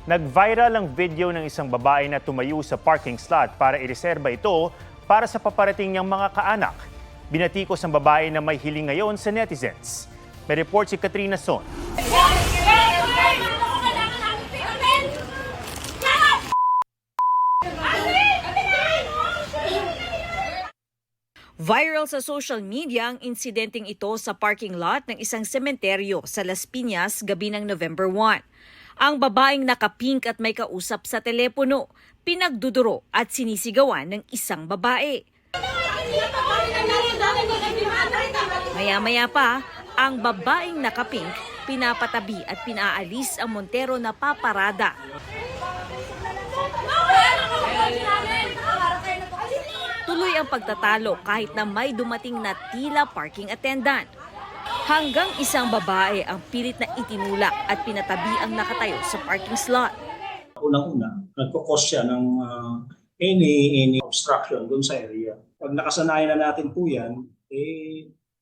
Nag-viral ang video ng isang babae na tumayo sa parking slot para ireserba ito para sa paparating niyang mga kaanak. Binatikos ang babae na may hiling ngayon sa netizens. May report si Katrina Son. Viral sa social media ang insidenteng ito sa parking lot ng isang sementeryo sa Las Piñas gabi ng November 1. Ang babaeng nakapink at may kausap sa telepono, pinagduduro at sinisigawan ng isang babae. Maya-maya pa, ang babaeng nakapink, pinapatabi at pinaalis ang Montero na paparada. Tuloy ang pagtatalo kahit na may dumating na tila parking attendant. Hanggang isang babae ang pilit na itinulak at pinatabi ang nakatayo sa parking slot. Unang-una, nagkukos siya ng any obstruction doon sa area. Pag nakasanayan na natin po yan,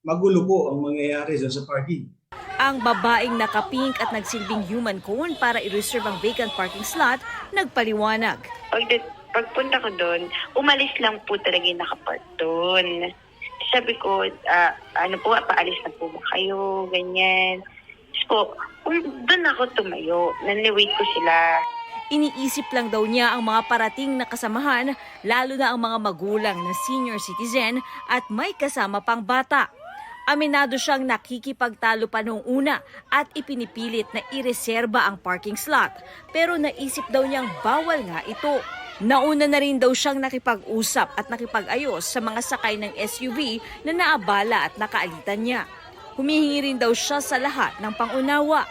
magulo po ang mangyayari sa parking. Ang babaeng nakapink at nagsilbing human cone para i-reserve ang vacant parking slot, nagpaliwanag. Pagpunta ko doon, umalis lang po talaga yung nakapark doon. Sabi ko, paalis na po ba kayo, ganyan. So, doon ako tumayo, nanliwait ko sila. Iniisip lang daw niya ang mga parating na kasamahan, lalo na ang mga magulang na senior citizen at may kasama pang bata. Aminado siyang nakikipagtalo pa noong una at ipinipilit na ireserba ang parking slot. Pero naisip daw niyang bawal nga ito. Nauna na rin daw siyang nakipag-usap at nakipag-ayos sa mga sakay ng SUV na naabala at nakaalitan niya. Humihingi rin daw siya sa lahat ng pangunawa.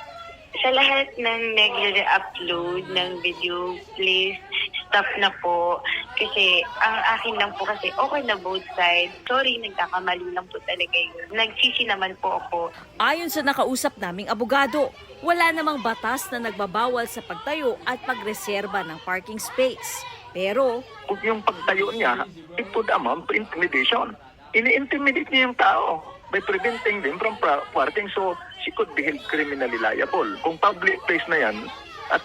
Sa lahat ng nag-upload ng video, please stop na po. Kasi ang akin lang po kasi okay na both sides. Sorry, nagkakamali lang po talaga yun. Nagsisi naman po ako. Ayon sa nakausap naming abogado, wala namang batas na nagbabawal sa pagtayo at pagreserba ng parking space. Pero yung pagtayo niya, it would amount to intimidation. Ini-intimidate niya yung tao by preventing them from parking, so she could be held criminally liable. Kung public place na yan at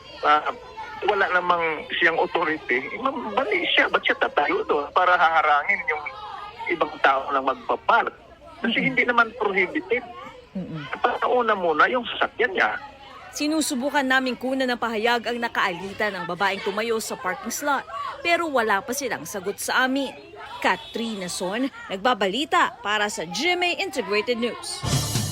wala namang siyang authority, mali siya. Ba't siya tatayo doon para haharangin yung ibang tao na magpapark? Kasi hindi naman prohibited. Pagkauna muna yung sasakyan niya. sinusubukan naming kunan ng pahayag ang nakaalitan ng babaeng tumayo sa parking slot, pero wala pa silang sagot sa amin. Katrina Son, nagbabalita para sa GMA Integrated News.